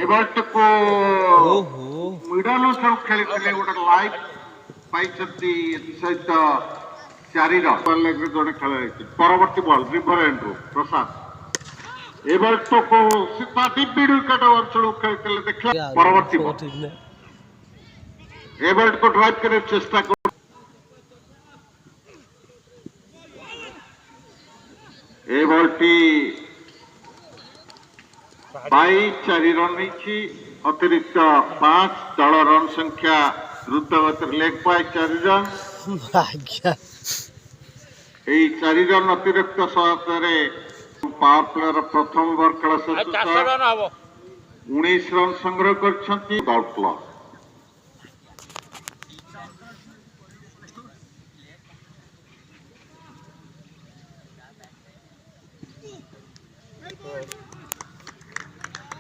ଏବାରଟିକୁ middle ସବୁ ଖେଳିଥିଲେ ଗୋଟେ ଲାଇଫ ପାଇଛନ୍ତି ସହିତ 4 ରନ୍ ଜଣେ ଖେଳ ହେଇଛି। ପରବର୍ତ୍ତୀ ବଲ୍ ରିଭର ଏଣ୍ଡରୁ ପ୍ରସାଦ ଏବାରଟିକୁ ସିଧା ଡିବିଡ ୱିକେଟ ଅଞ୍ଚଳକୁ ଖେଳିଥିଲେ ଦେଖିଲା। ପରବର୍ତ୍ତୀ ବଲ୍ ଏବାରଟିକୁ ଡ୍ରାଇଭ କରିବାକୁ ଚେଷ୍ଟା କରୁ। ଏ ବଲ୍ଟି 4 ରନ୍ ହେଇଛି। ଅତିରିକ୍ତ 5 ଦଳ ରନ୍ ସଂଖ୍ୟା ଦ୍ରୁତ ଗତିରେ ଲେଗ ବାଇ 4 ରନ୍। এই 4 ରନ୍ ଅତିରିକ୍ତ ସହାୟତାରେ ପାୱାର ପ୍ଲେର ପ୍ରଥମ ଓଭର ଖେଳ ଶେଷ 19 ରନ୍ ସଂଗ୍ରହ କରିଛନ୍ତି। ଆଉଟ୍ କ୍ଲବ୍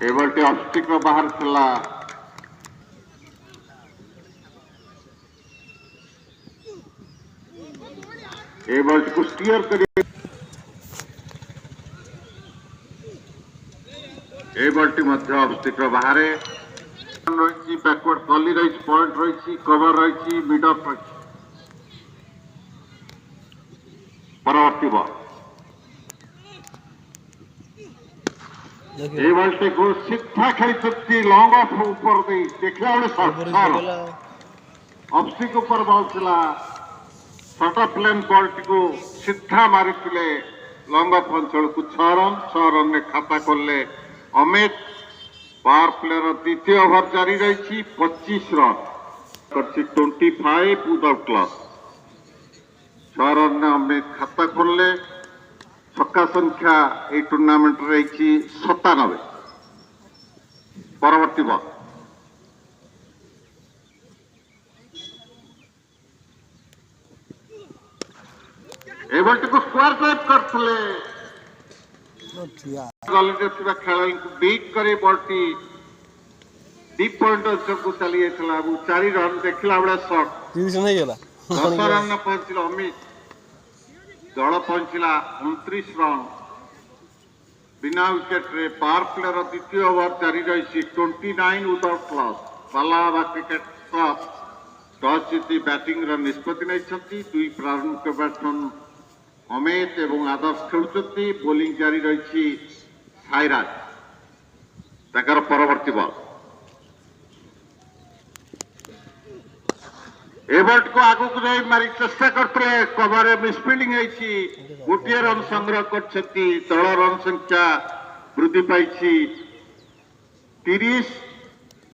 ଏ ବଲ୍ଟି ଅଫ୍ ବାହାର ଥିଲା। ଏ ବଲ୍ଟିକୁ ସ୍ଟିୟର କରି ଏ ବଲ୍ଟି ମଧ୍ୟ ଅଫ୍ ବାହାରେ ରହିଛି। ବ୍ୟାକୱାର୍ଡ ଗଲି ରହିଛି, ପଏଣ୍ଟ ରହିଛି, କଭର ରହିଛି, ମିଡ୍ ଅଫ୍ ରହିଛି। ପରବର୍ତ୍ତୀ ବଲ୍ এই বলটিକୁ ସିଧା ଖେଳିଛନ୍ତି ଲଙ୍ଗ ଅଫ୍ ଉପର ଦେଇ। ଦେଖିଲା ବେଳେ ଅଫ୍ସିକ ଉପର ବଲ୍ ଥିଲା। ସର୍ଟ ପ୍ଲେନ୍ ବଲ୍ଟିକୁ ସିଧା ମାରିଥିଲେ ଲଙ୍ଗ ଅଫ୍ ଅଞ୍ଚଳକୁ। 6 ରନ୍। 6 ରନ୍ରେ ଖାତା କଲେ ଅମିତ। ପାୱାର ପ୍ଲେର ଦ୍ୱିତୀୟ ଓଭର ଜାରି ରହିଛି। 25 ରନ୍ କରିଛି 25 ୱିଥଆଉଟ୍ କ୍ଲବ୍। 6 ରନ୍ରେ ଅମିତ ଖାତା ଖୋଲିଲେ। ଛକା ସଂଖ୍ୟା এই ଟୁର୍ଣ୍ଣାମେଣ୍ଟରେ ରହିଛି 97। ପରବର୍ତ୍ତୀ ବଲ୍ ଏ ବଲ୍ଟିକୁ ସ୍କୋୟାର ଡ୍ରାଇଭ୍ କରିଥିଲେ। ଗଲିରେ ଥିବା ଖେଳାଳିଙ୍କୁ ବିଟ୍ କରି ବଲ୍ଟି ଡିପ୍ ପଏଣ୍ଟ ଅଞ୍ଚଳକୁ ଚାଲି ଯାଇଥିଲା ଏବଂ 4 ରନ୍। ଦେଖିଲା ବେଳେ ସଟ୍ 10 ରନ୍ରେ ପହଞ୍ଚିଲା ଅମିତ। ଦଳ ପହଞ୍ଚିଲା 29 ରନ୍ ବିନା ୱିକେଟ୍ରେ। ପାୱାର ପ୍ଲେର ଦ୍ୱିତୀୟ ଓଭର ଜାରି ରହିଛି 29 without loss. Balaba cricket club toss ଜିତି ବ୍ୟାଟିଂର ନିଷ୍ପତ୍ତି ନେଇଛନ୍ତି। 2 ପ୍ରାରମ୍ଭିକ ବ୍ୟାଟ୍ସମ୍ୟାନ୍ ଅମିତ ଏବଂ ଆଦର୍ଶ ଖେଳୁଛନ୍ତି। ବୋଲିଂ ଜାରି ରହିଛି ସାଇରାଜ। ତାଙ୍କର ପରବର୍ତ୍ତୀ ବଲ୍ ଏ ବଲ୍ଟିକୁ ଆଗକୁ ଯାଇ ମାରି ଚେଷ୍ଟା କରିଥିଲେ। କଭରରେ ମିସଫିଲ୍ଡିଂ ହେଇଛି। 1 ରନ୍ ସଂଗ୍ରହ କରିଛନ୍ତି। ଦଳ ରନ୍ ସଂଖ୍ୟା ବୃଦ୍ଧି ପାଇଛି 30।